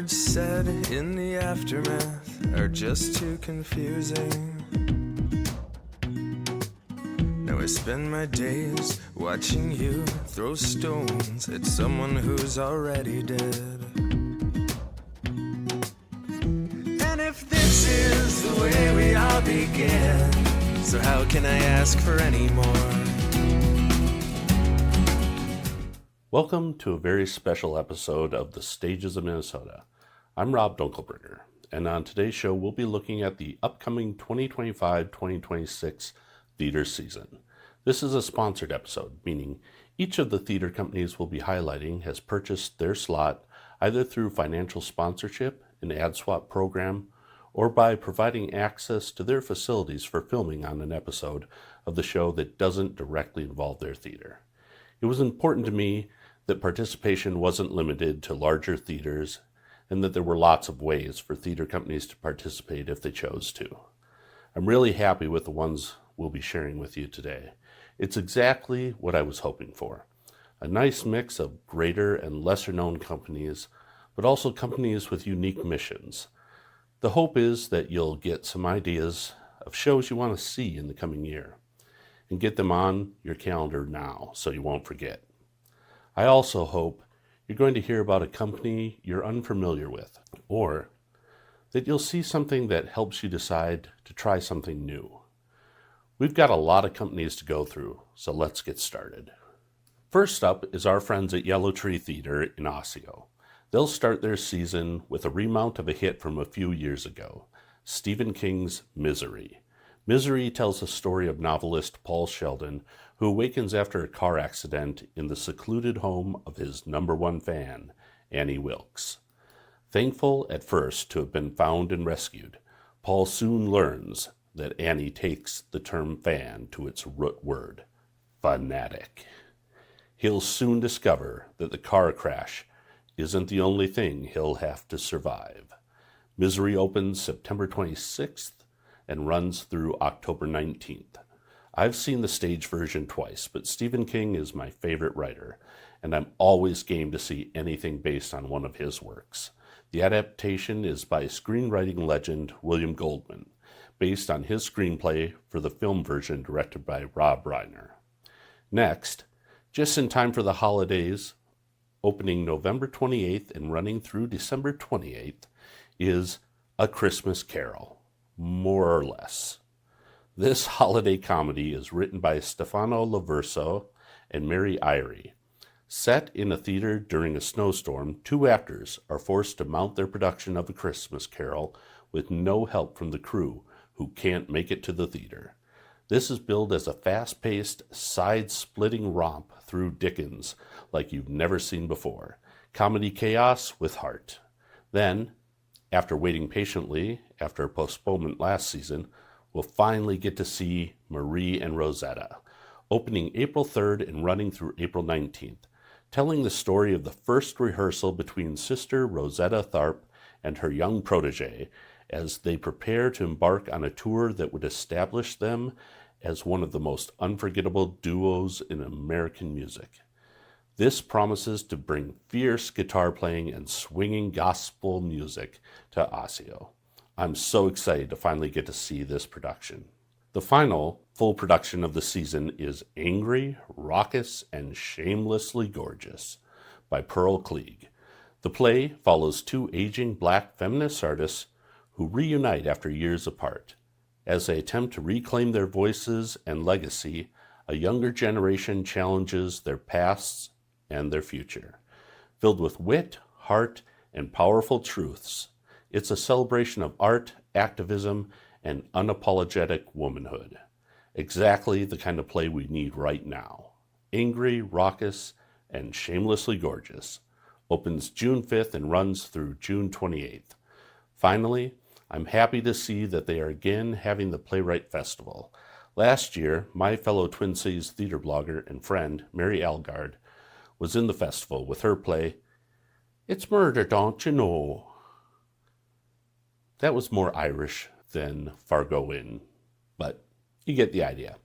words said in the aftermath are just too confusing. Now I spend my days watching you throw stones at someone who's already dead. And if this is the way we all begin, so how can I ask for any more? Welcome to a very special episode of The Stages of Minnesota. I'm Rob Dunkelberger, and on today's show we'll be looking at the upcoming 2025-2026 theater season. This is a sponsored episode, meaning each of the theater companies we'll be highlighting has purchased their slot either through financial sponsorship, an ad swap program, or by providing access to their facilities for filming on an episode of the show that doesn't directly involve their theater. It was important to me that participation wasn't limited to larger theaters and that there were lots of ways for theater companies to participate if they chose to. I'm really happy with the ones we'll be sharing with you today. It's exactly what I was hoping for. A nice mix of greater and lesser known companies, but also companies with unique missions. The hope is that you'll get some ideas of shows you want to see in the coming year and get them on your calendar now so you won't forget. I also hope you're going to hear about a company you're unfamiliar with, or that you'll see something that helps you decide to try something new. We've got a lot of companies to go through, so let's get started. First up is our friends at Yellow Tree Theater in Osseo. They'll start their season with a remount of a hit from a few years ago, Stephen King's Misery. Misery tells the story of novelist Paul Sheldon, who awakens after a car accident in the secluded home of his number one fan, Annie Wilkes. Thankful at first to have been found and rescued, Paul soon learns that Annie takes the term fan to its root word, fanatic. He'll soon discover that the car crash isn't the only thing he'll have to survive. Misery opens September 26th and runs through October 19th. I've seen the stage version twice, but Stephen King is my favorite writer, and I'm always game to see anything based on one of his works. The adaptation is by screenwriting legend William Goldman, based on his screenplay for the film version directed by Rob Reiner. Next, just in time for the holidays, opening November 28th and running through December 28th, is A Christmas Carol, more or less. This holiday comedy is written by Stefano Loverso and Mary Irie. Set in a theater during a snowstorm, two actors are forced to mount their production of A Christmas Carol with no help from the crew who can't make it to the theater. This is billed as a fast-paced, side-splitting romp through Dickens like you've never seen before. Comedy chaos with heart. Then, after waiting patiently after a postponement last season, we'll finally get to see Marie and Rosetta, opening April 3rd and running through April 19th, telling the story of the first rehearsal between sister Rosetta Tharpe and her young protege as they prepare to embark on a tour that would establish them as one of the most unforgettable duos in American music. This promises to bring fierce guitar playing and swinging gospel music to Osseo. I'm so excited to finally get to see this production. The final full production of the season is Angry, Raucous, and Shamelessly Gorgeous by Pearl Cleage. The play follows two aging black feminist artists who reunite after years apart. As they attempt to reclaim their voices and legacy, a younger generation challenges their pasts and their future. Filled with wit, heart, and powerful truths, it's a celebration of art, activism, and unapologetic womanhood. Exactly the kind of play we need right now. Angry, Raucous, and Shamelessly Gorgeous opens June 5th and runs through June 28th. Finally, I'm happy to see that they are again having the Playwright Festival. Last year, my fellow Twin Cities theater blogger and friend, Mary Algard, was in the festival with her play, It's Murder, Don't You Know? That was more Irish than Fargo Inn, but you get the idea.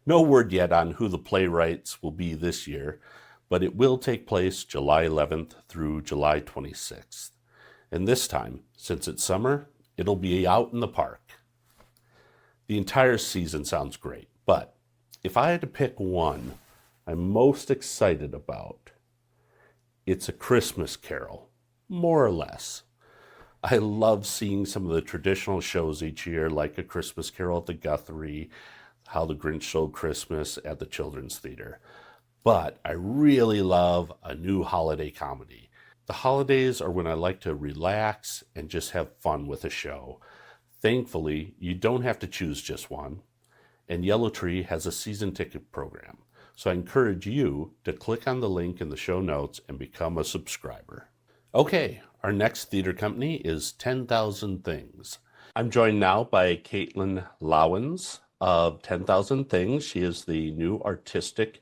No word yet on who the playwrights will be this year, but it will take place July 11th through July 26th. And this time, since it's summer, it'll be out in the park. The entire season sounds great, but if I had to pick one I'm most excited about, it's A Christmas Carol, more or less. I love seeing some of the traditional shows each year, like A Christmas Carol at the Guthrie, How the Grinch Stole Christmas at the Children's Theater. But I really love a new holiday comedy. The holidays are when I like to relax and just have fun with a show. Thankfully, you don't have to choose just one, and Yellow Tree has a season ticket program. So I encourage you to click on the link in the show notes and become a subscriber. Okay, our next theater company is 10,000 Things. I'm joined now by Caitlin Lowens of 10,000 Things. She is the new artistic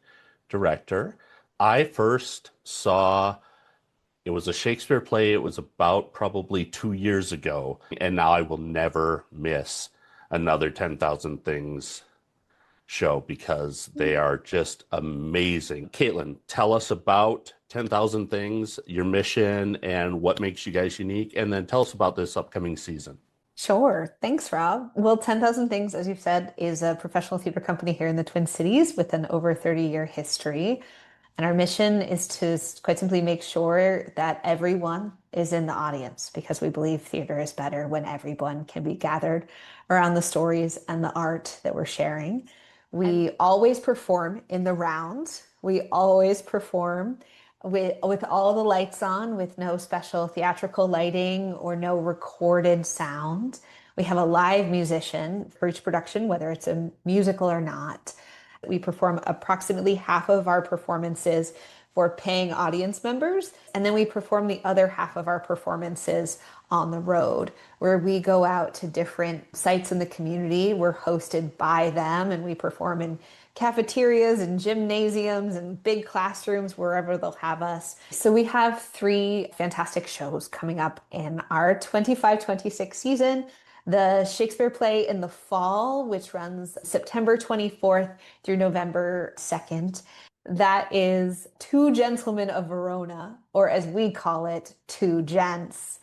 director. I first saw, it was a Shakespeare play. It was about probably 2 years ago. And now I will never miss another 10,000 Things show because they are just amazing. Caitlin, tell us about 10,000 Things, your mission, and what makes you guys unique. And then tell us about this upcoming season. Sure. Thanks, Rob. Well, 10,000 Things, as you've said, is a professional theater company here in the Twin Cities with an over 30-year history. And our mission is to quite simply make sure that everyone is in the audience because we believe theater is better when everyone can be gathered around the stories and the art that we're sharing. We always perform in the round. We always perform with all the lights on, with no special theatrical lighting or no recorded sound. We have a live musician for each production, whether it's a musical or not. We perform approximately half of our performances for paying audience members, and then we perform the other half of our performances on the road, where we go out to different sites in the community. We're hosted by them, and we perform in cafeterias and gymnasiums and big classrooms, wherever they'll have us. So we have 3 fantastic shows coming up in our 25-26 season. The Shakespeare play in the fall, which runs September 24th through November 2nd. That is Two Gentlemen of Verona, or as we call it, Two Gents.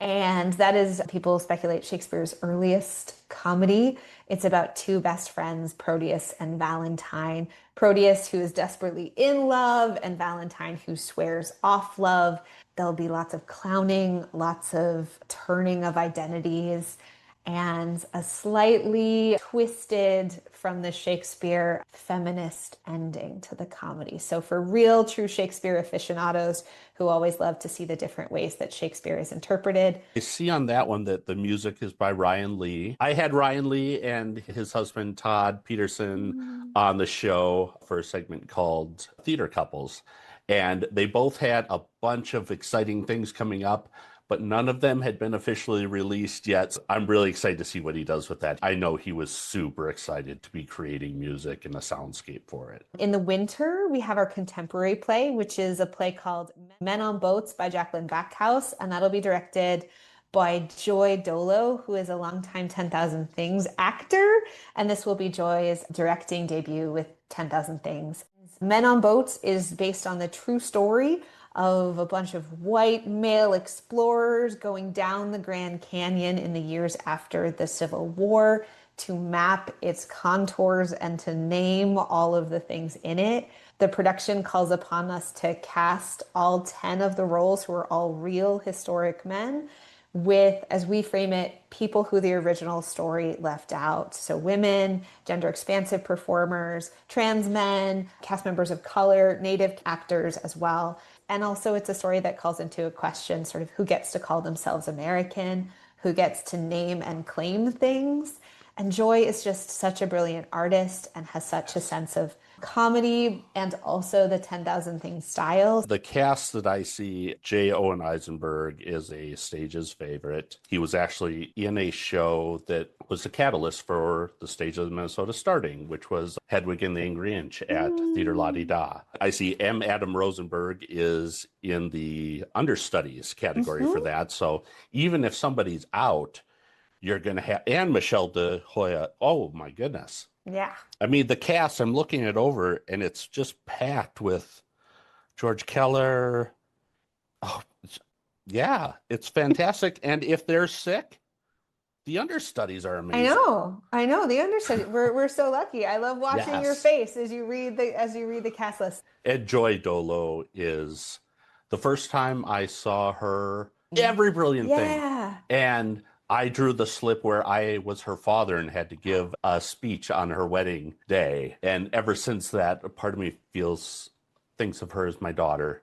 And that is, people speculate, Shakespeare's earliest comedy. It's about 2 best friends, Proteus and Valentine. Proteus, who is desperately in love, and Valentine, who swears off love. There'll be lots of clowning, lots of turning of identities, and a slightly twisted from the Shakespeare feminist ending to the comedy. So for real, true Shakespeare aficionados who always love to see the different ways that Shakespeare is interpreted. I see on that one that the music is by Ryan Lee. I had Ryan Lee and his husband Todd Peterson on the show for a segment called Theater Couples. And they both had a bunch of exciting things coming up, but none of them had been officially released yet. I'm really excited to see what he does with that. I know he was super excited to be creating music and a soundscape for it. In the winter, we have our contemporary play, which is a play called Men on Boats by Jacqueline Backhouse, and that'll be directed by Joy Dolo, who is a longtime 10,000 Things actor, and this will be Joy's directing debut with 10,000 Things. Men on Boats is based on the true story of a bunch of white male explorers going down the Grand Canyon in the years after the Civil War to map its contours and to name all of the things in it. The production calls upon us to cast all 10 of the roles, who are all real historic men, with, as we frame it, people who the original story left out. So women, gender expansive performers, trans men, cast members of color, Native actors as well. And also it's a story that calls into a question sort of who gets to call themselves American, who gets to name and claim things. And Joy is just such a brilliant artist and has such a sense of comedy and also the 10,000 Things style. The cast that I see, J. Owen Eisenberg is a Stage's favorite. He was actually in a show that was the catalyst for the Stage of Minnesota starting, which was Hedwig and the Angry Inch at Theater La Di Da. I see M. Adam Rosenberg is in the understudies category for that. So even if somebody's out, you're going to have, and Michelle De Hoya. Oh my goodness. Yeah. I mean, the cast, I'm looking it over and it's just packed with George Keller. Oh, yeah, it's fantastic. And if they're sick, the understudies are amazing. I know. The understudy. We're so lucky. I love watching your Yes. face as you read the cast list. Ed Joy Dolo is the first time I saw her, every brilliant thing. Yeah. And I drew the slip where I was her father and had to give a speech on her wedding day. And ever since that, a part of me thinks of her as my daughter.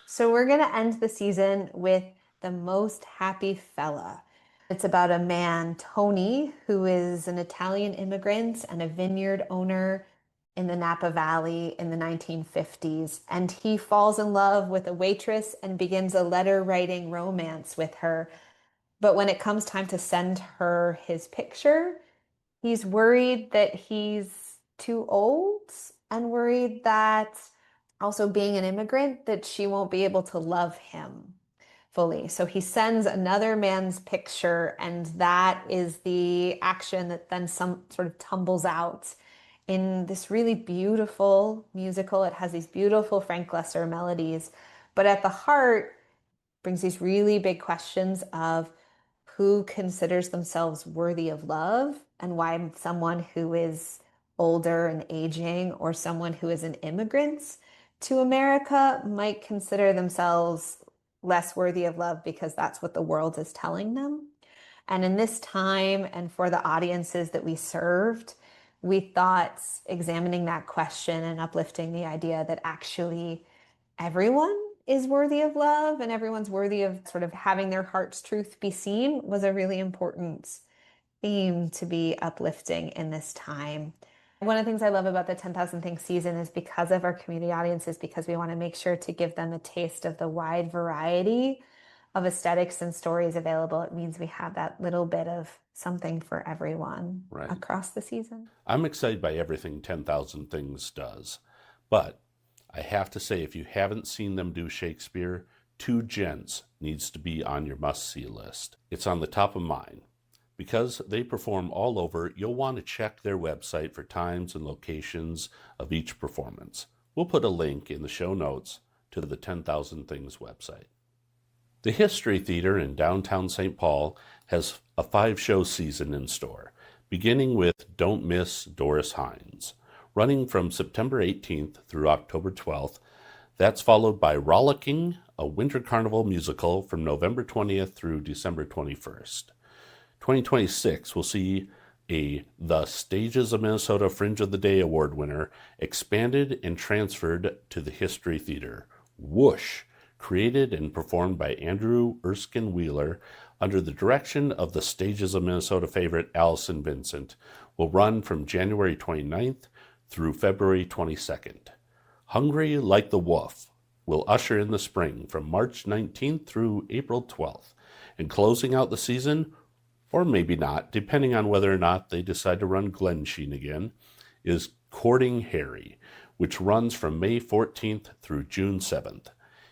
So we're gonna end the season with The Most Happy Fella. It's about a man, Tony, who is an Italian immigrant and a vineyard owner in the Napa Valley in the 1950s. And he falls in love with a waitress and begins a letter writing romance with her. But when it comes time to send her his picture, he's worried that he's too old and worried that also being an immigrant, that she won't be able to love him fully. So he sends another man's picture, and that is the action that then some sort of tumbles out in this really beautiful musical. It has these beautiful Frank Lesser melodies, but at the heart brings these really big questions of who considers themselves worthy of love and why someone who is older and aging or someone who is an immigrant to America might consider themselves less worthy of love because that's what the world is telling them. And in this time and for the audiences that we served, we thought examining that question and uplifting the idea that actually everyone is worthy of love and everyone's worthy of sort of having their heart's truth be seen was a really important theme to be uplifting in this time. One of the things I love about the 10,000 Things season is because of our community audiences, because we want to make sure to give them a taste of the wide variety of aesthetics and stories available. It means we have that little bit of something for everyone across the season. I'm excited by everything 10,000 Things does, but I have to say, if you haven't seen them do Shakespeare, Two Gents needs to be on your must-see list. It's on the top of mine. Because they perform all over, you'll want to check their website for times and locations of each performance. We'll put a link in the show notes to the 10,000 Things website. The History Theater in downtown St. Paul has a 5-show season in store, beginning with Don't Miss Doris Hines, running from September 18th through October 12th. That's followed by Rollicking, a winter carnival musical from November 20th through December 21st. 2026 will see the Stages of Minnesota Fringe of the Day Award winner expanded and transferred to the History Theater. Whoosh, created and performed by Andrew Erskine Wheeler under the direction of the Stages of Minnesota favorite Allison Vincent, will run from January 29th through February 22nd. Hungry Like the Wolf will usher in the spring from March 19th through April 12th, and closing out the season, or maybe not, depending on whether or not they decide to run Glensheen again, is Courting Harry, which runs from May 14th through June 7th.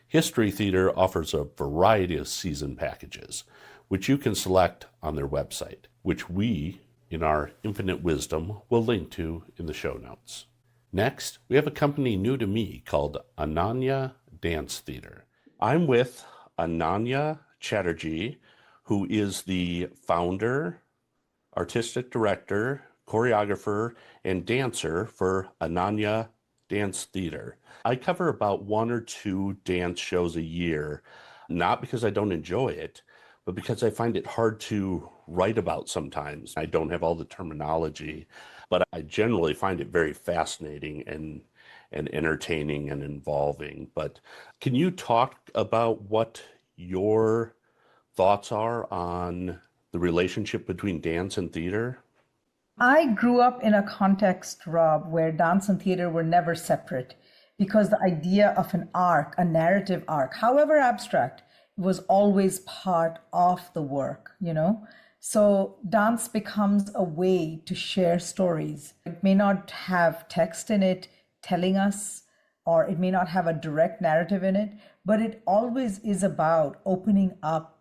History Theater offers a variety of season packages, which you can select on their website, which we, in our infinite wisdom, will link to in the show notes. Next, we have a company new to me called Ananya Dance Theater. I'm with Ananya Chatterjee, who is the founder, artistic director, choreographer, and dancer for Ananya Dance Theater. I cover about 1 or 2 dance shows a year, not because I don't enjoy it, but because I find it hard to write about sometimes. I don't have all the terminology, but I generally find it very fascinating and entertaining and involving. But can you talk about what your thoughts are on the relationship between dance and theater? I grew up in a context, Rob, where dance and theater were never separate because the idea of an arc, a narrative arc, however abstract, was always part of the work, you know? So dance becomes a way to share stories. It may not have text in it telling us, or it may not have a direct narrative in it, but it always is about opening up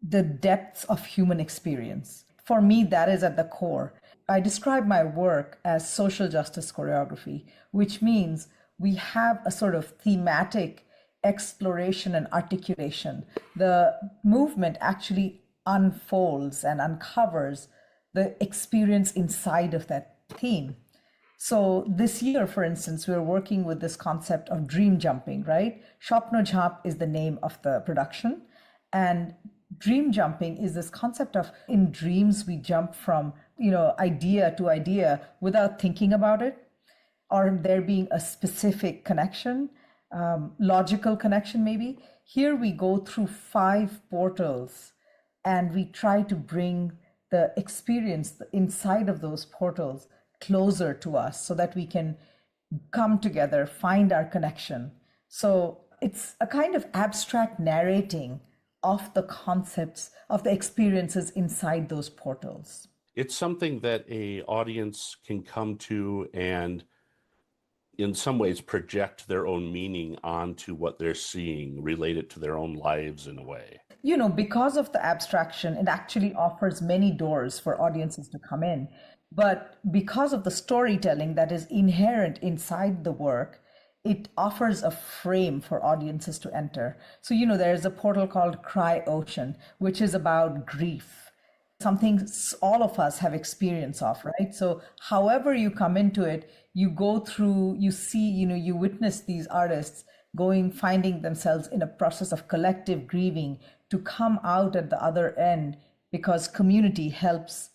the depths of human experience. For me, that is at the core. I describe my work as social justice choreography, which means we have a sort of thematic exploration and articulation. The movement actually unfolds and uncovers the experience inside of that theme. So this year, for instance, we're working with this concept of dream jumping, right? Shopno Jhap is the name of the production. And dream jumping is this concept of in dreams, we jump from, idea to idea without thinking about it, or there being a specific connection, logical connection maybe. Here we go through 5 portals and we try to bring the experience inside of those portals closer to us so that we can come together, find our connection. So it's a kind of abstract narrating of the concepts, of the experiences inside those portals. It's something that a audience can come to and in some ways project their own meaning onto what they're seeing, relate it to their own lives in a way. Because of the abstraction, it actually offers many doors for audiences to come in. But because of the storytelling that is inherent inside the work, it offers a frame for audiences to enter. So, there's a portal called Cry Ocean, which is about grief, something all of us have experience of, right? So however you come into it, you go through, you see, you witness these artists finding themselves in a process of collective grieving to come out at the other end, because community helps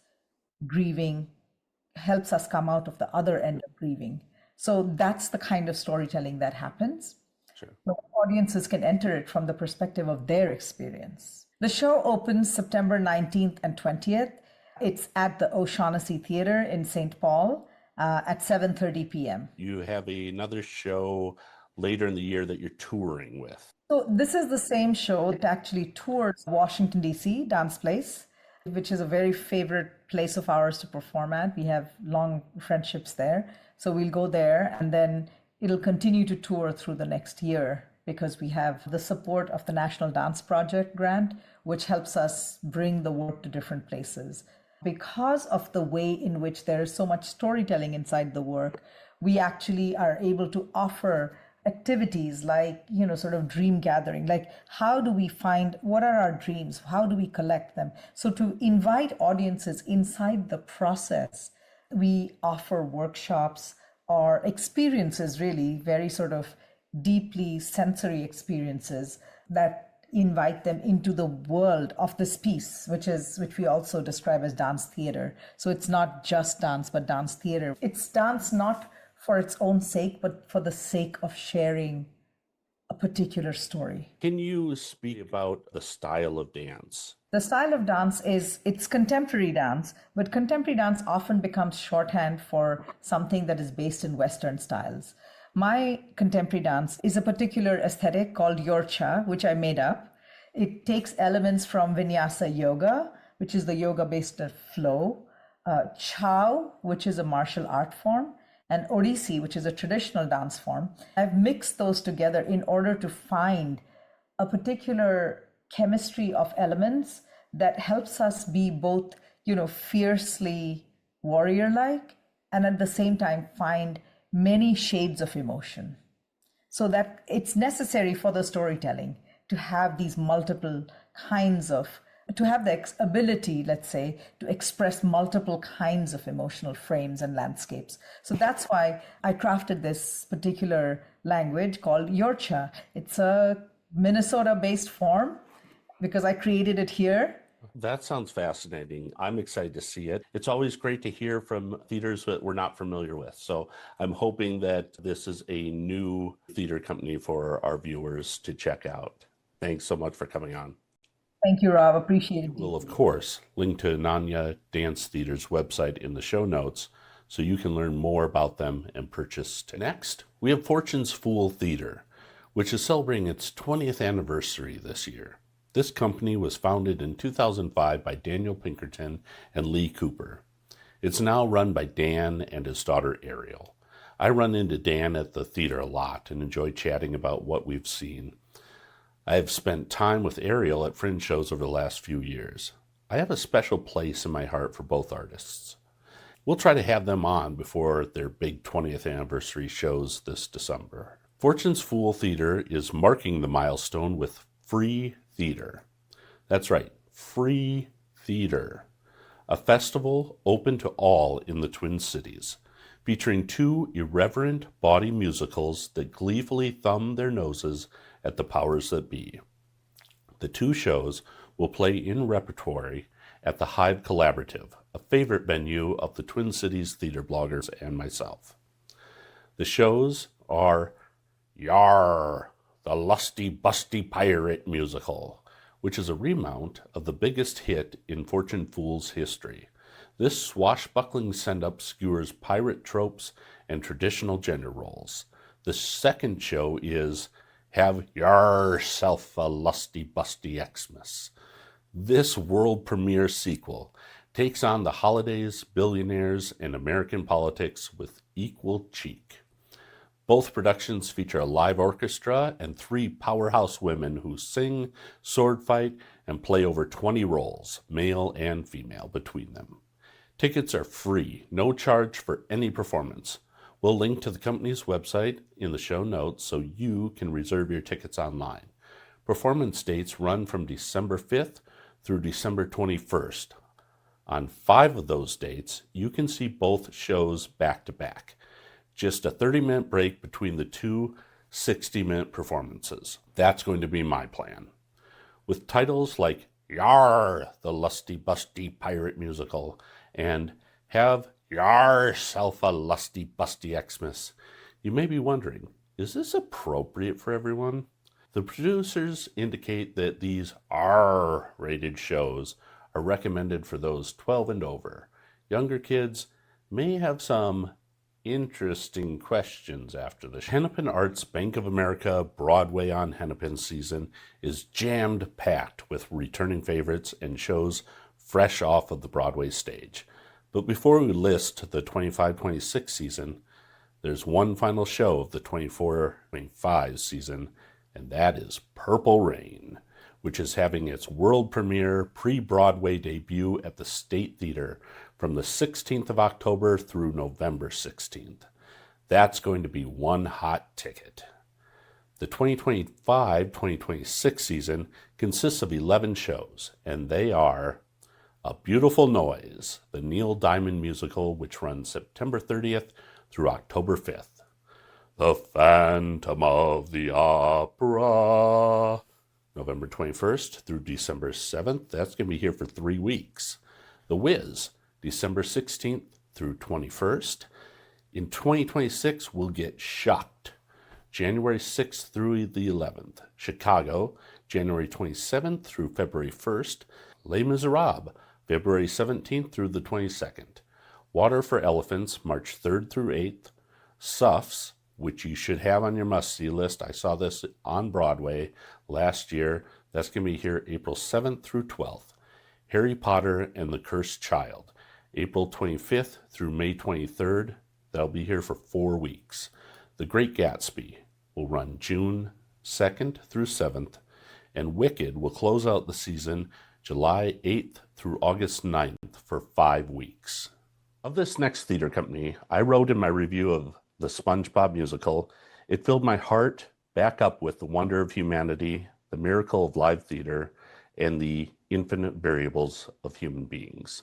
us come out of the other end of grieving. So that's the kind of storytelling that happens. Sure. So audiences can enter it from the perspective of their experience. The show opens September 19th and 20th. It's at the O'Shaughnessy Theater in St. Paul at 7:30 p.m. You have another show later in the year that you're touring with. So this is the same show that actually tours Washington, D.C., Dance Place, which is a very favorite place of ours to perform at. We have long friendships there. So we'll go there and then it'll continue to tour through the next year, because we have the support of the National Dance Project grant, which helps us bring the work to different places. Because of the way in which there is so much storytelling inside the work, we actually are able to offer activities like, sort of dream gathering, like how do we find, what are our dreams? How do we collect them? So to invite audiences inside the process, we offer workshops or experiences, really very sort of deeply sensory experiences that invite them into the world of this piece, which we also describe as dance theater. So it's not just dance, but dance theater. It's dance not for its own sake, but for the sake of sharing a particular story. Can you speak about the style of dance? The style of dance it's contemporary dance, but contemporary dance often becomes shorthand for something that is based in Western styles. My contemporary dance is a particular aesthetic called Yorcha, which I made up. It takes elements from Vinyasa yoga, which is the yoga based on flow, Chow, which is a martial art form, and Odissi, which is a traditional dance form. I've mixed those together in order to find a particular chemistry of elements that helps us be both, fiercely warrior-like, and at the same time find many shades of emotion. So that it's necessary for the storytelling to have these multiple kinds of, to have the ability, let's say, to express multiple kinds of emotional frames and landscapes. So that's why I crafted this particular language called Yorcha. It's a Minnesota-based form because I created it here. That sounds fascinating. I'm excited to see it. It's always great to hear from theaters that we're not familiar with. So I'm hoping that this is a new theater company for our viewers to check out. Thanks so much for coming on. Thank you, Rob. Appreciate it. We'll, of course, link to Ananya Dance Theater's website in the show notes so you can learn more about them and purchase. Next, we have Fortune's Fool Theater, which is celebrating its 20th anniversary this year. This company was founded in 2005 by Daniel Pinkerton and Lee Cooper. It's now run by Dan and his daughter Ariel. I run into Dan at the theater a lot and enjoy chatting about what we've seen. I have spent time with Ariel at Fringe shows over the last few years. I have a special place in my heart for both artists. We'll try to have them on before their big 20th anniversary shows this December. Fortune's Fool Theater is marking the milestone with free theater. That's right, free theater. A festival open to all in the Twin Cities, featuring two irreverent bawdy musicals that gleefully thumb their noses at the powers that be. The two shows will play in repertory at the Hive Collaborative, a favorite venue of the Twin Cities theater bloggers and myself. The shows are Yar, the Lusty Busty Pirate musical, which is a remount of the biggest hit in Fortune Fool's history. This swashbuckling send-up skewers pirate tropes and traditional gender roles. The second show is Have Yourself a Lusty Busty Xmas. This world premiere sequel takes on the holidays, billionaires, and American politics with equal cheek. Both productions feature a live orchestra and three powerhouse women who sing, sword fight, and play over 20 roles, male and female, between them. Tickets are free, no charge for any performance. We'll link to the company's website in the show notes so you can reserve your tickets online. Performance dates run from December 5th through December 21st. On 5 of those dates, you can see both shows back to back. Just a 30-minute break between the two 60-minute performances. That's going to be my plan. With titles like Yar, the Lusty Busty Pirate Musical, and Have Yourself a Lusty Busty Xmas, you may be wondering, is this appropriate for everyone? The producers indicate that these R-rated shows are recommended for those 12 and over. Younger kids may have some interesting questions after the Hennepin Arts Bank of America Broadway on Hennepin season is jammed packed with returning favorites and shows fresh off of the Broadway stage. But before we list the 25-26 season, there's one final show of the 24-25 season, and that is Purple Rain, which is having its world premiere pre-Broadway debut at the State Theater from the 16th of October through November 16th. That's going to be one hot ticket. The 2025-2026 season consists of 11 shows, and they are A Beautiful Noise, the Neil Diamond musical, which runs September 30th through October 5th. The Phantom of the Opera, November 21st through December 7th. That's going to be here for 3 weeks. The Wiz, December 16th through 21st. In 2026, we'll get Shocked, January 6th through the 11th. Chicago, January 27th through February 1st. Les Miserables, February 17th through the 22nd. Water for Elephants, March 3rd through 8th. Suffs, which you should have on your must-see list. I saw this on Broadway last year. That's going to be here April 7th through 12th. Harry Potter and the Cursed Child, April 25th through May 23rd. That'll be here for 4 weeks. The Great Gatsby will run June 2nd through 7th. And Wicked will close out the season July 8th through August 9th for 5 weeks. Of this next theater company, I wrote in my review of the SpongeBob musical, it filled my heart back up with the wonder of humanity, the miracle of live theater, and the infinite variables of human beings.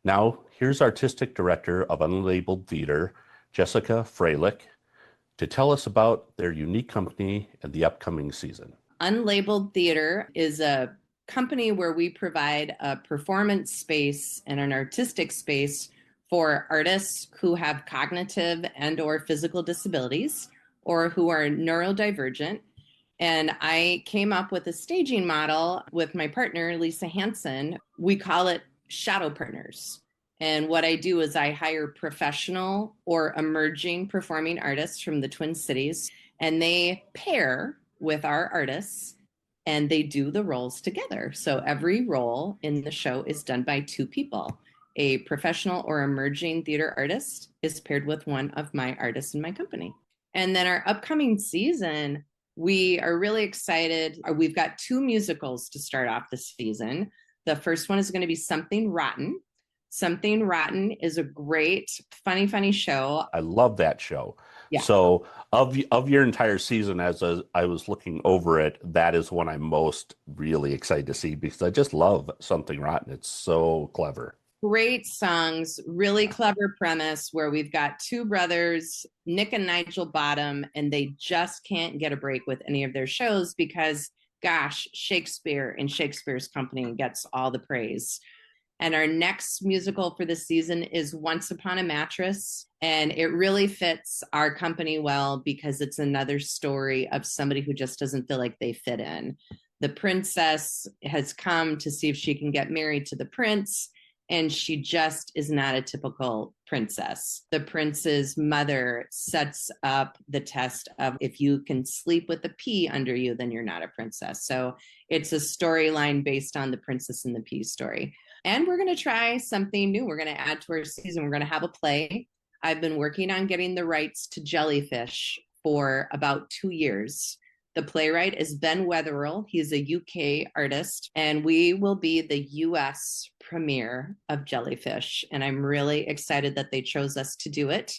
Now, here's Artistic Director of Unlabeled Theater, Jessica Freilich, to tell us about their unique company and the upcoming season. Unlabeled Theater is a company where we provide a performance space and an artistic space for artists who have cognitive and or physical disabilities or who are neurodivergent. And I came up with a staging model with my partner, Lisa Hansen. We call it Shadow Partners. And what I do is I hire professional or emerging performing artists from the Twin Cities, and they pair with our artists and they do the roles together. So every role in the show is done by 2 people. A professional or emerging theater artist is paired with one of my artists in my company. And then our upcoming season, we are really excited. We've got 2 musicals to start off this season. The first one is going to be Something Rotten. Something Rotten is a great, funny show. I love that show. Yeah. So of your entire season, I was looking over it, that is one I'm most really excited to see because I just love Something Rotten. It's so clever. Great songs, really clever premise where we've got two brothers, Nick and Nigel Bottom, and they just can't get a break with any of their shows because, gosh, Shakespeare and Shakespeare's Company gets all the praise. And our next musical for this season is Once Upon a Mattress. And it really fits our company well because it's another story of somebody who just doesn't feel like they fit in. The princess has come to see if she can get married to the prince, and she just is not a typical princess. The prince's mother sets up the test of if you can sleep with a pea under you, then you're not a princess. So it's a storyline based on the Princess and the Pea story. And we're going to try something new. We're going to add to our season. We're going to have a play. I've been working on getting the rights to Jellyfish for about 2 years. The playwright is Ben Wetherill. He's a UK artist, and we will be the US premiere of Jellyfish. And I'm really excited that they chose us to do it.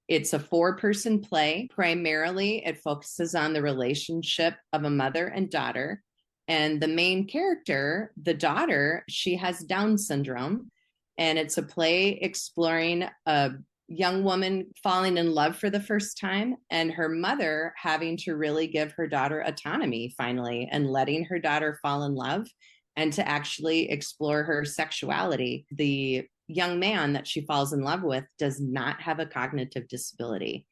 It's a 4-person play. Primarily, it focuses on the relationship of a mother and daughter. And the main character, the daughter, she has Down syndrome. And it's a play exploring a young woman falling in love for the first time and her mother having to really give her daughter autonomy finally and letting her daughter fall in love and to actually explore her sexuality. The young man that she falls in love with does not have a cognitive disability.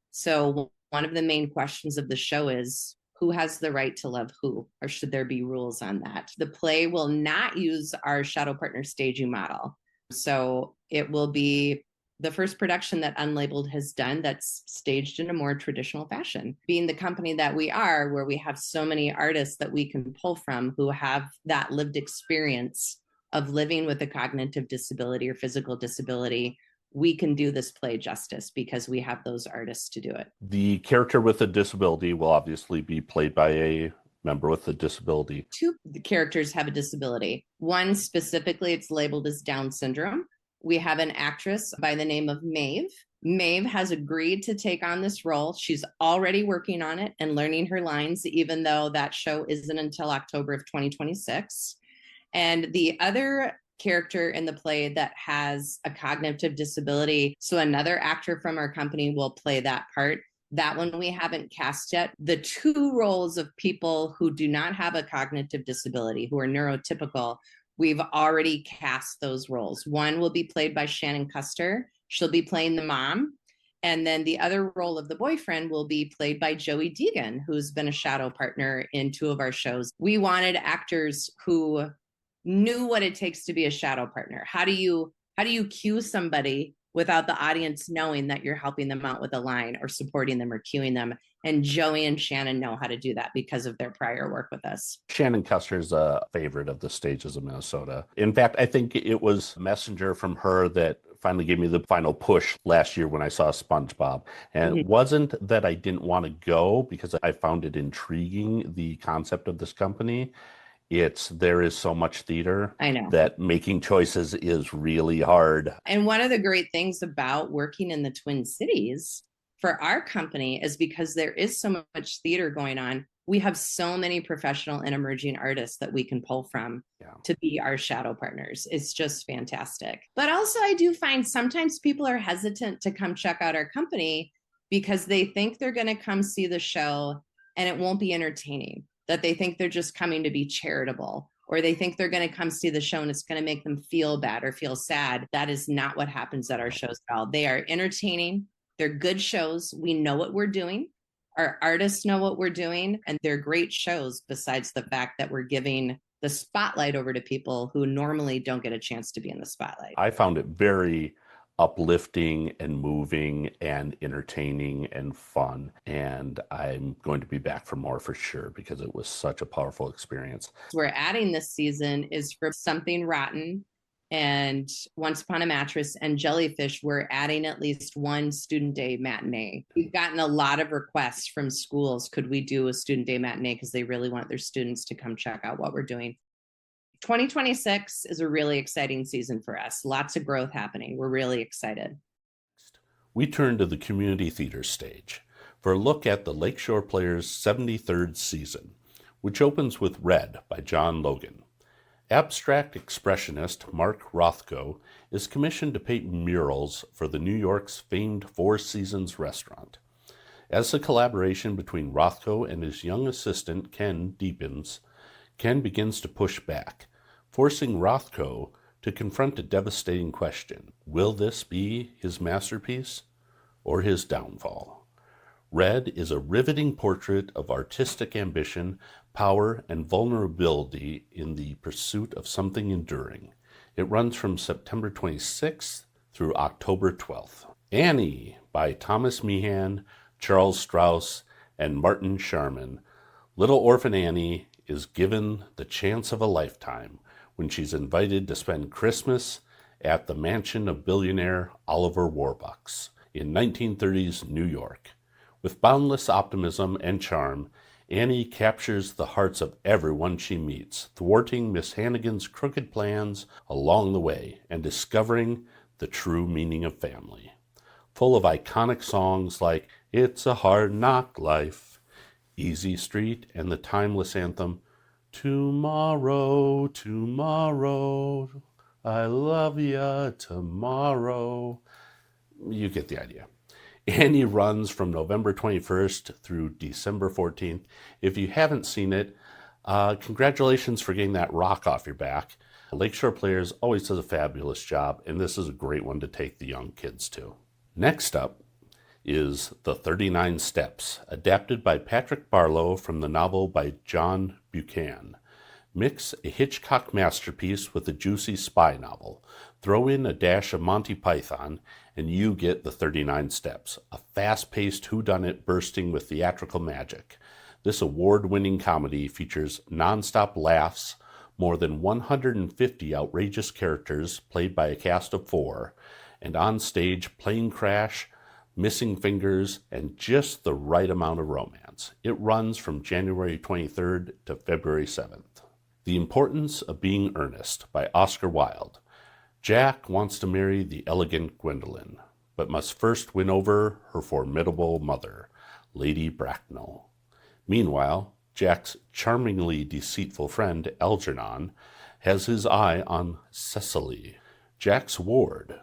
So one of the main questions of the show is, who has the right to love who, or should there be rules on that? The play will not use our shadow partner staging model. So it will be the first production that Unlabeled has done that's staged in a more traditional fashion. Being the company that we are, where we have so many artists that we can pull from who have that lived experience of living with a cognitive disability or physical disability, we can do this play justice because we have those artists to do it. The character with a disability will obviously be played by a member with a disability. 2 characters have a disability. One specifically, it's labeled as Down syndrome. We have an actress by the name of Maeve. Maeve has agreed to take on this role. She's already working on it and learning her lines, even though that show isn't until October of 2026. And the other character in the play that has a cognitive disability, so another actor from our company will play that part. That one we haven't cast yet. The 2 roles of people who do not have a cognitive disability, who are neurotypical, we've already cast those roles. One will be played by Shannon Custer. She'll be playing the mom. And then the other role of the boyfriend will be played by Joey Deegan, who's been a shadow partner in 2 of our shows. We wanted actors who knew what it takes to be a shadow partner. How do you cue somebody without the audience knowing that you're helping them out with a line or supporting them or cueing them? And Joey and Shannon know how to do that because of their prior work with us. Shannon Custer's a favorite of the Stages of Minnesota. In fact, I think it was Messenger from her that finally gave me the final push last year when I saw SpongeBob. And it wasn't that I didn't want to go because I found it intriguing, the concept of this company. There is so much theater. I know that making choices is really hard. And one of the great things about working in the Twin Cities for our company is because there is so much theater going on. We have so many professional and emerging artists that we can pull from to be our shadow partners. It's just fantastic. But also I do find sometimes people are hesitant to come check out our company because they think they're going to come see the show and it won't be entertaining, that they think they're just coming to be charitable, or they think they're going to come see the show and it's going to make them feel bad or feel sad. That is not what happens at our shows at all. They are entertaining. They're good shows. We know what we're doing. Our artists know what we're doing, and they're great shows besides the fact that we're giving the spotlight over to people who normally don't get a chance to be in the spotlight. I found it very uplifting and moving and entertaining and fun. And I'm going to be back for more for sure because it was such a powerful experience. We're adding this season is for Something Rotten and Once Upon a Mattress and Jellyfish. We're adding at least 1 student day matinee. We've gotten a lot of requests from schools. Could we do a student day matinee? Because they really want their students to come check out what we're doing. 2026 is a really exciting season for us. Lots of growth happening. We're really excited. We turn to the community theater stage for a look at the Lakeshore Players' 73rd season, which opens with Red by John Logan. Abstract expressionist Mark Rothko is commissioned to paint murals for the New York's famed Four Seasons restaurant. As the collaboration between Rothko and his young assistant Ken deepens, Ken begins to push back, forcing Rothko to confront a devastating question. Will this be his masterpiece or his downfall? Red is a riveting portrait of artistic ambition, power, and vulnerability in the pursuit of something enduring. It runs from September 26th through October 12th. Annie by Thomas Meehan, Charles Strauss, and Martin Sharman. Little orphan Annie is given the chance of a lifetime when she's invited to spend Christmas at the mansion of billionaire Oliver Warbucks in 1930s New York. With boundless optimism and charm, Annie captures the hearts of everyone she meets, thwarting Miss Hannigan's crooked plans along the way and discovering the true meaning of family. Full of iconic songs like It's a Hard Knock Life, Easy Street, and the timeless anthem, Tomorrow, tomorrow, I love ya tomorrow. You get the idea. Annie runs from November 21st through December 14th. If you haven't seen it, congratulations for getting that rock off your back. Lakeshore Players always does a fabulous job, and this is a great one to take the young kids to. Next up is The 39 Steps, adapted by Patrick Barlow from the novel by John Buchan. Mix a Hitchcock masterpiece with a juicy spy novel. Throw in a dash of Monty Python, and you get The 39 Steps, a fast-paced whodunit bursting with theatrical magic. This award-winning comedy features non-stop laughs, more than 150 outrageous characters played by a cast of 4, and on-stage plane crash, missing fingers, and just the right amount of romance. It runs from January 23rd to February 7th. The Importance of Being Earnest by Oscar Wilde. Jack wants to marry the elegant Gwendolen, but must first win over her formidable mother, Lady Bracknell. Meanwhile, Jack's charmingly deceitful friend Algernon has his eye on Cecily, Jack's ward.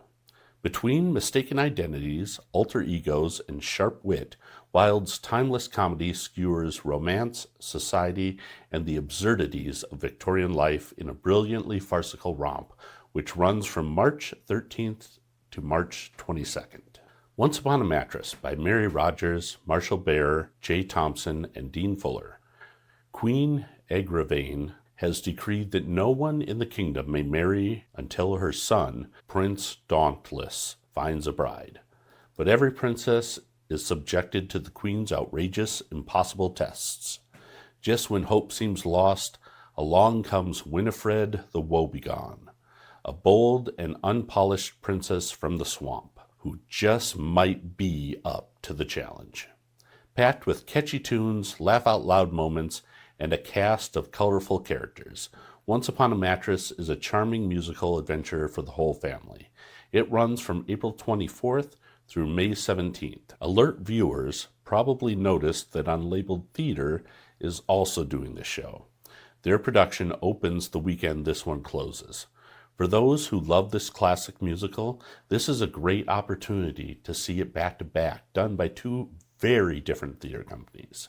Between mistaken identities, alter egos, and sharp wit, Wilde's timeless comedy skewers romance, society, and the absurdities of Victorian life in a brilliantly farcical romp, which runs from March 13th to March 22nd. Once Upon a Mattress by Mary Rogers, Marshall Baer, Jay Thompson, and Dean Fuller. Queen Agravain has decreed that no one in the kingdom may marry until her son, Prince Dauntless, finds a bride. But every princess is subjected to the queen's outrageous, impossible tests. Just when hope seems lost, along comes Winifred the Woebegone, a bold and unpolished princess from the swamp, who just might be up to the challenge. Packed with catchy tunes, laugh-out-loud moments, and a cast of colorful characters, Once Upon a Mattress is a charming musical adventure for the whole family. It runs from April 24th through May 17th. Alert viewers probably noticed that Unlabeled Theater is also doing this show. Their production opens the weekend this one closes. For those who love this classic musical, this is a great opportunity to see it back-to-back, done by two very different theater companies.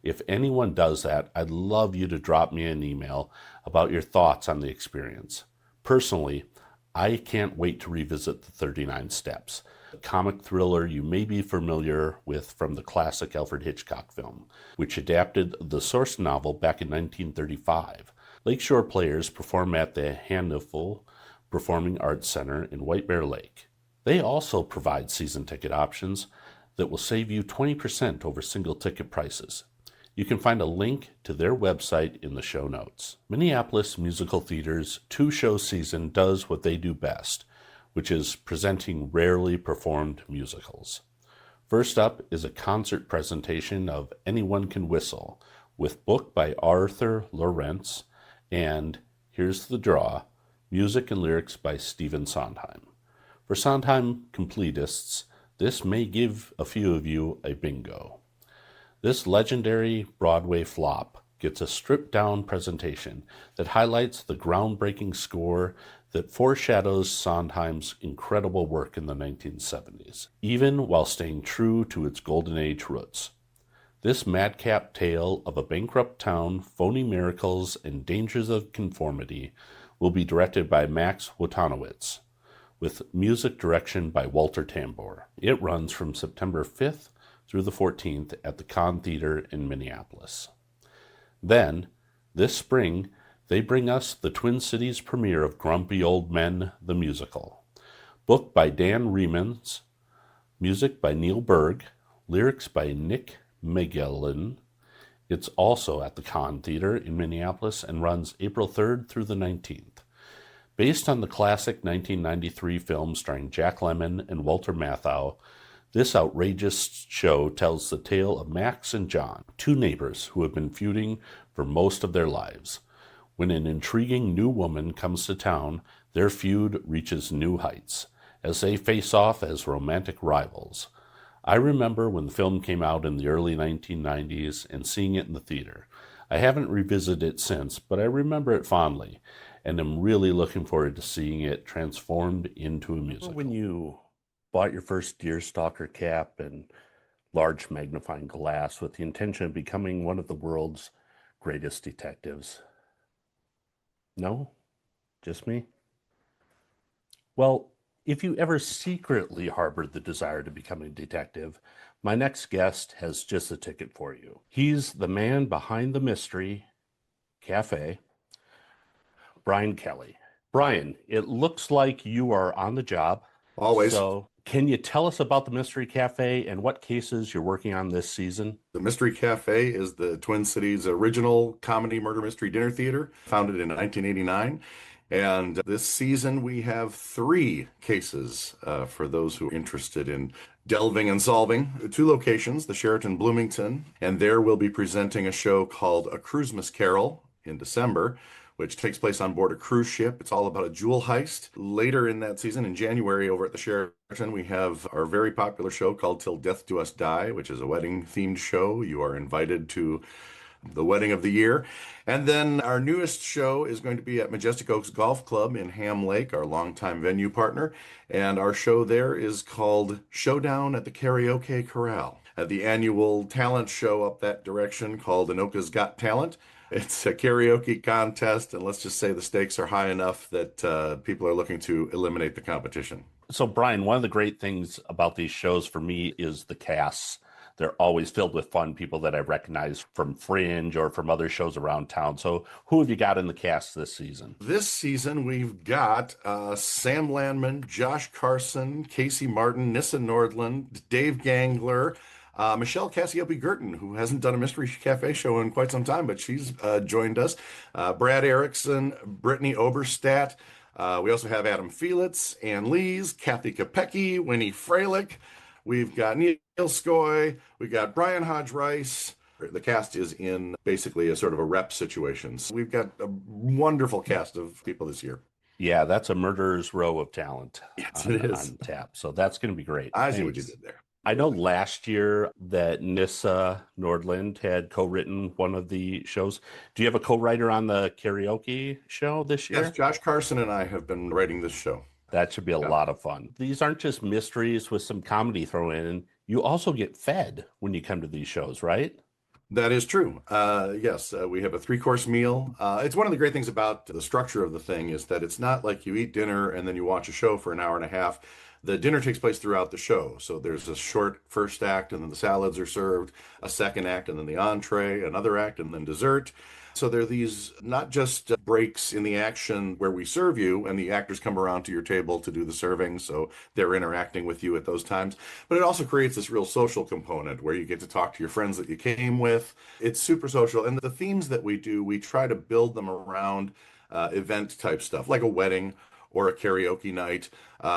If anyone does that, I'd love you to drop me an email about your thoughts on the experience. Personally, I can't wait to revisit The 39 Steps, a comic thriller you may be familiar with from the classic Alfred Hitchcock film, which adapted the source novel back in 1935. Lakeshore Players perform at the Hennepin Performing Arts Center in White Bear Lake. They also provide season ticket options that will save you 20% over single ticket prices. You can find a link to their website in the show notes. Minneapolis Musical Theater's two-show season does what they do best, which is presenting rarely performed musicals. First up is a concert presentation of Anyone Can Whistle, with book by Arthur Lawrence and Here's the draw. Music and lyrics by Stephen Sondheim. For Sondheim completists, this may give a few of you a bingo. This legendary Broadway flop gets a stripped-down presentation that highlights the groundbreaking score that foreshadows Sondheim's incredible work in the 1970s, even while staying true to its Golden Age roots. This madcap tale of a bankrupt town, phony miracles, and dangers of conformity will be directed by Max Wotanowitz, with music direction by Walter Tambor. It runs from September 5th through the 14th at the Conn Theater in Minneapolis. Then, this spring, they bring us the Twin Cities premiere of Grumpy Old Men, the musical. Book by Dan Remans, music by Neil Berg, lyrics by Nick Megillin. It's also at the Conn Theater in Minneapolis and runs April 3rd through the 19th. Based on the classic 1993 film starring Jack Lemmon and Walter Matthau, this outrageous show tells the tale of Max and John, two neighbors who have been feuding for most of their lives. When an intriguing new woman comes to town, their feud reaches new heights, as they face off as romantic rivals. I remember when the film came out in the early 1990s and seeing it in the theater. I haven't revisited it since, but I remember it fondly, and am really looking forward to seeing it transformed into a musical. When you bought your first deerstalker cap and large magnifying glass with the intention of becoming one of the world's greatest detectives? No? Just me? Well, if you ever secretly harbored the desire to become a detective, my next guest has just the ticket for you. He's the man behind the Mystery Cafe, Brian Kelly. Brian, it looks like you are on the job. Always. So can you tell us about the Mystery Cafe and what cases you're working on this season? The Mystery Cafe is the Twin Cities' original comedy murder mystery dinner theater, founded in 1989. And this season we have 3 cases for those who are interested in delving and solving. 2 locations, the Sheraton Bloomington, and there we'll be presenting a show called A Christmas Carol in December, which takes place on board a cruise ship. It's all about a jewel heist. Later in that season, in January, over at the Sheraton, we have our very popular show called Till Death Do Us Die, which is a wedding-themed show. You are invited to the wedding of the year. And then our newest show is going to be at Majestic Oaks Golf Club in Ham Lake, our longtime venue partner. And our show there is called Showdown at the Karaoke Corral. The annual talent show up that direction called Anoka's Got Talent. It's a karaoke contest, and let's just say the stakes are high enough that people are looking to eliminate the competition. So, Brian, one of the great things about these shows for me is the casts. They're always filled with fun people that I recognize from Fringe or from other shows around town. So who have you got in the cast this season? This season, we've got Sam Landman, Josh Carson, Casey Martin, Nissa Nordland, Dave Gangler, Michelle Cassiope-Gurton, who hasn't done a Mystery Cafe show in quite some time, but she's joined us. Brad Erickson, Brittany Oberstadt. We also have Adam Felitz, Ann Lees, Kathy Kopecki, Winnie Freilich. We've got Neil Skoy. We've got Brian Hodge Rice. The cast is in basically a sort of a rep situation. So we've got a wonderful cast of people this year. Yeah, that's a murderer's row of talent. Yes, it is. On tap. So that's going to be great. I see what you did there. I know last year that Nissa Nordland had co-written one of the shows. Do you have a co-writer on the karaoke show this year? Yes, Josh Carson and I have been writing this show. That should be a lot of fun. These aren't just mysteries with some comedy thrown in. You also get fed when you come to these shows, right? That is true. Yes, we have a 3-course meal. It's one of the great things about the structure of the thing is that it's not like you eat dinner and then you watch a show for an hour and a half. The dinner takes place throughout the show. So there's a short first act and then the salads are served, a second act and then the entree, another act and then dessert. So there are these not just breaks in the action where we serve you and the actors come around to your table to do the serving, so they're interacting with you at those times, but it also creates this real social component where you get to talk to your friends that you came with. It's super social, and the themes that we do, we try to build them around event type stuff, like a wedding or a karaoke night,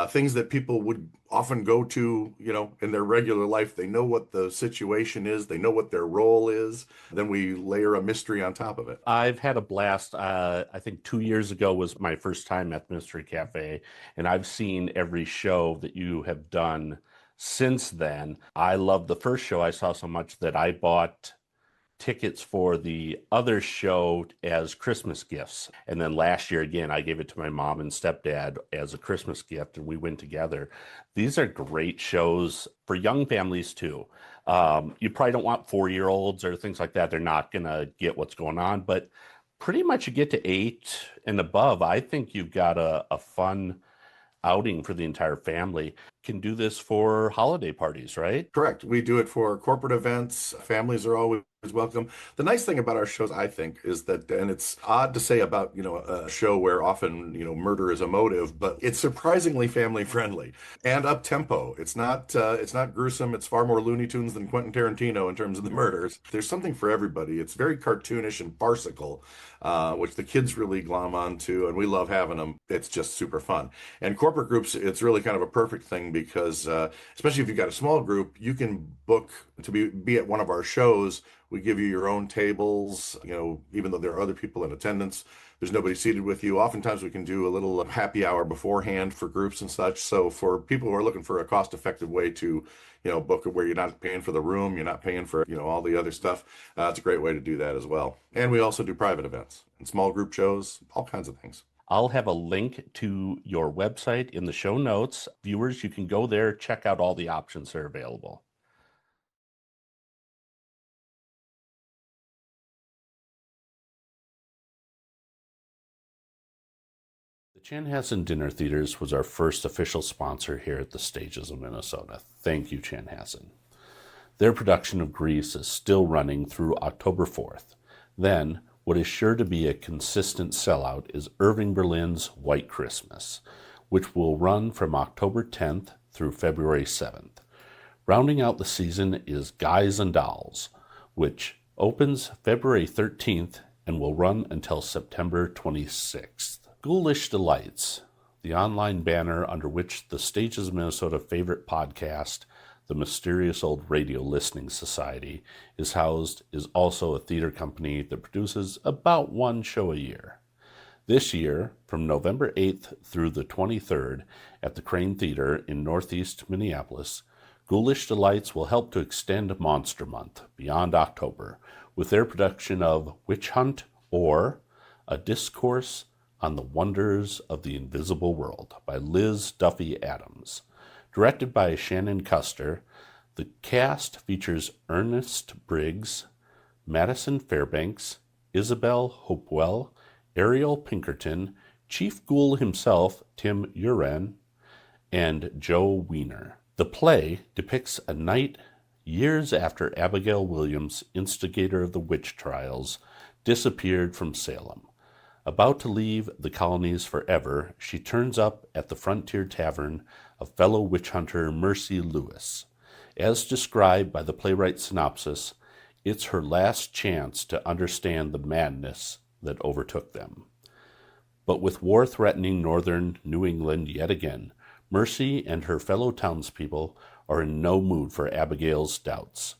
things that people would often go to, in their regular life. They know what the situation is, they know what their role is. Then we layer a mystery on top of it. I've had a blast. I think 2 years ago was my first time at the Mystery Cafe, and I've seen every show that you have done since then. I loved the first show I saw so much that I bought tickets for the other show as Christmas gifts. And then last year, again, I gave it to my mom and stepdad as a Christmas gift, and we went together. These are great shows for young families, too. You probably don't want 4-year-olds or things like that. They're not going to get what's going on, but pretty much you get to 8 and above. I think you've got a fun outing for the entire family. Can do this for holiday parties, right? Correct. We do it for corporate events. Families are always welcome. The nice thing about our shows, I think, is that, and it's odd to say about, a show where often, murder is a motive, but it's surprisingly family friendly and up tempo. It's not gruesome. It's far more Looney Tunes than Quentin Tarantino in terms of the murders. There's something for everybody. It's very cartoonish and farcical, which the kids really glom onto, and we love having them. It's just super fun. And corporate groups, it's really kind of a perfect thing because, especially if you've got a small group, you can book to be at one of our shows. We give you your own tables, even though there are other people in attendance. There's nobody seated with you. Oftentimes we can do a little happy hour beforehand for groups and such. So for people who are looking for a cost-effective way to, book it where you're not paying for the room, you're not paying for, all the other stuff, it's a great way to do that as well. And we also do private events and small group shows, all kinds of things. I'll have a link to your website in the show notes. Viewers, you can go there, check out all the options that are available. The Chanhassen Dinner Theaters was our first official sponsor here at the Stages of Minnesota. Thank you, Chanhassen. Their production of Grease is still running through October 4th. Then, what is sure to be a consistent sellout is Irving Berlin's White Christmas, which will run from October 10th through February 7th. Rounding out the season is Guys and Dolls, which opens February 13th and will run until September 26th. Ghoulish Delights, the online banner under which the Stages of Minnesota favorite podcast, the Mysterious Old Radio Listening Society, is housed, is also a theater company that produces about one show a year. This year, from November 8th through the 23rd at the Crane Theater in Northeast Minneapolis, Ghoulish Delights will help to extend Monster Month beyond October with their production of Witch Hunt, or A Discourse on the Wonders of the Invisible World by Liz Duffy Adams. Directed by Shannon Custer, the cast features Ernest Briggs, Madison Fairbanks, Isabel Hopewell, Ariel Pinkerton, Chief Ghoul himself, Tim Uren, and Joe Wiener. The play depicts a night years after Abigail Williams, instigator of the witch trials, disappeared from Salem. About to leave the colonies forever, she turns up at the Frontier Tavern of fellow witch hunter Mercy Lewis. As described by the playwright's synopsis, it's her last chance to understand the madness that overtook them. But with war threatening northern New England yet again, Mercy and her fellow townspeople are in no mood for Abigail's doubts,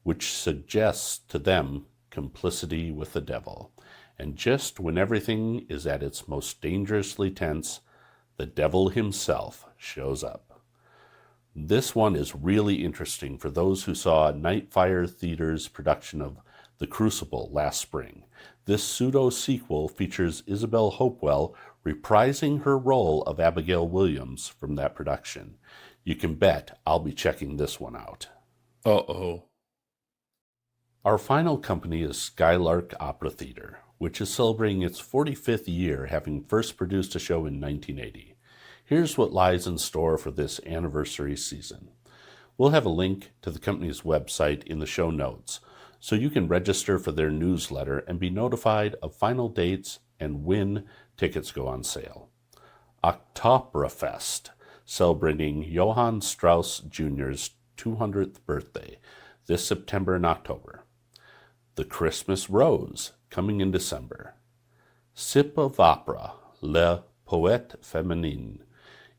which suggests to them complicity with the devil. And just when everything is at its most dangerously tense, the devil himself shows up. This one is really interesting for those who saw Nightfire Theater's production of The Crucible last spring. This pseudo-sequel features Isabel Hopewell reprising her role of Abigail Williams from that production. You can bet I'll be checking this one out. Uh-oh. Our final company is Skylark Opera Theater, which is celebrating its 45th year, having first produced a show in 1980. Here's what lies in store for this anniversary season. We'll have a link to the company's website in the show notes, so you can register for their newsletter and be notified of final dates and when tickets go on sale. Oktoberfest, celebrating Johann Strauss Jr.'s 200th birthday, this September and October. The Christmas Rose, coming in December. Sip of Opera, Le Poète Féminine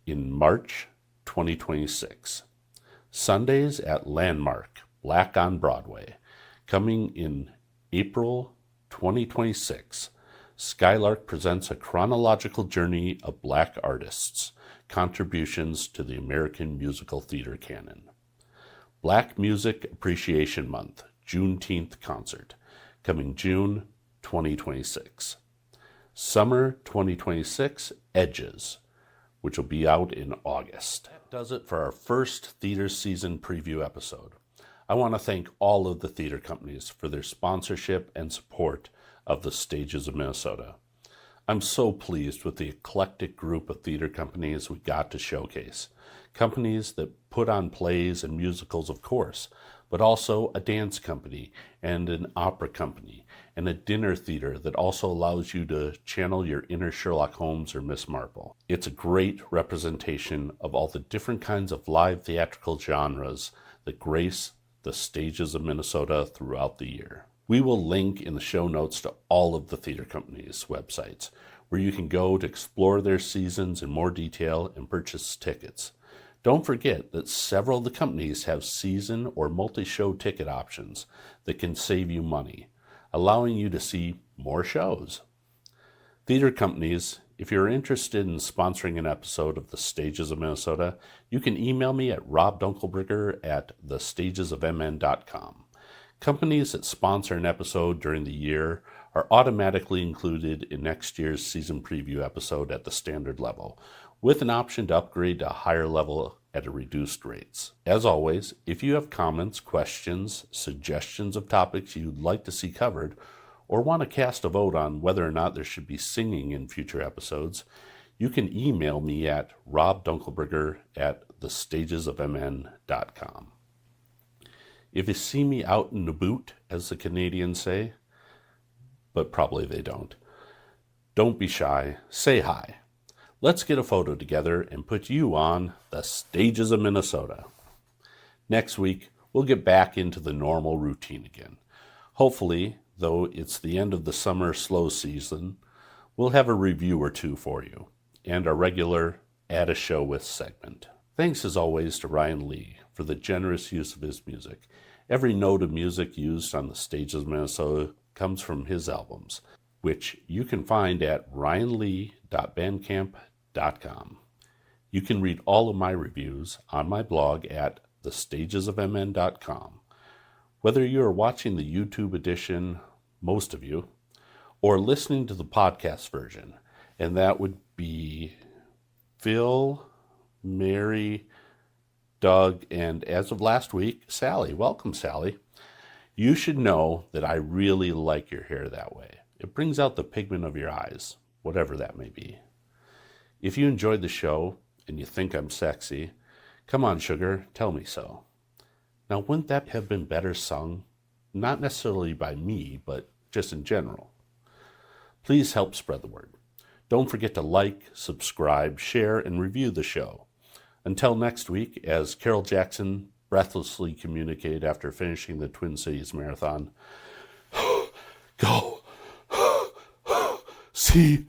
in March 2026. Sundays at Landmark, Black on Broadway. Coming in April 2026, Skylark presents a chronological journey of Black artists' contributions to the American musical theater canon. Black Music Appreciation Month, Juneteenth concert, coming June 2026. Summer 2026, Edges, which will be out in August. That does it for our first theater season preview episode. I want to thank all of the theater companies for their sponsorship and support of the Stages of Minnesota. I'm so pleased with the eclectic group of theater companies we got to showcase. Companies that put on plays and musicals, of course, but also a dance company and an opera company and a dinner theater that also allows you to channel your inner Sherlock Holmes or Miss Marple. It's a great representation of all the different kinds of live theatrical genres that grace the Stages of Minnesota throughout the year. We will link in the show notes to all of the theater companies' websites, where you can go to explore their seasons in more detail and purchase tickets. Don't forget that several of the companies have season or multi-show ticket options that can save you money, allowing you to see more shows. Theater companies, if you're interested in sponsoring an episode of The Stages of Minnesota, you can email me at robdunkelberger@thestagesofmn.com. Companies that sponsor an episode during the year are automatically included in next year's season preview episode at the standard level, with an option to upgrade to a higher level at a reduced rates. As always, if you have comments, questions, suggestions of topics you'd like to see covered, or want to cast a vote on whether or not there should be singing in future episodes, you can email me at robdunkelberger@thestagesofmn.com. If you see me out in the boot, as the Canadians say, but probably they don't be shy, say hi. Let's get a photo together and put you on The Stages of Minnesota. Next week, we'll get back into the normal routine again. Hopefully, though it's the end of the summer slow season, we'll have a review or two for you, and our regular Add a Show With segment. Thanks as always to Ryan Lee for the generous use of his music. Every note of music used on The Stages of Minnesota comes from his albums, which you can find at ryanlee.bandcamp.com. You can read all of my reviews on my blog at thestagesofmn.com. Whether you are watching the YouTube edition, most of you, or listening to the podcast version, and that would be Phil, Mary, Doug, and as of last week, Sally. Welcome, Sally. You should know that I really like your hair that way. It brings out the pigment of your eyes, whatever that may be. If you enjoyed the show and you think I'm sexy, come on, sugar, tell me so. Now, wouldn't that have been better sung? Not necessarily by me, but just in general. Please help spread the word. Don't forget to like, subscribe, share, and review the show. Until next week, as Carol Jackson breathlessly communicated after finishing the Twin Cities Marathon, go see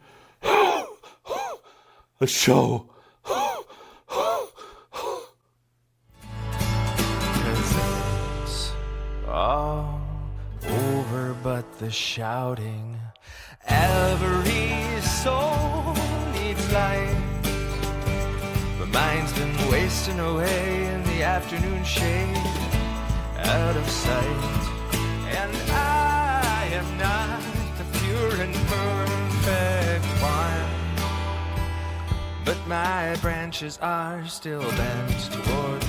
a show. 'Cause it's all over but the shouting. Every soul needs light. My mind's been wasting away in the afternoon shade, out of sight. And I am not the pure and perfect one, but my branches are still bent toward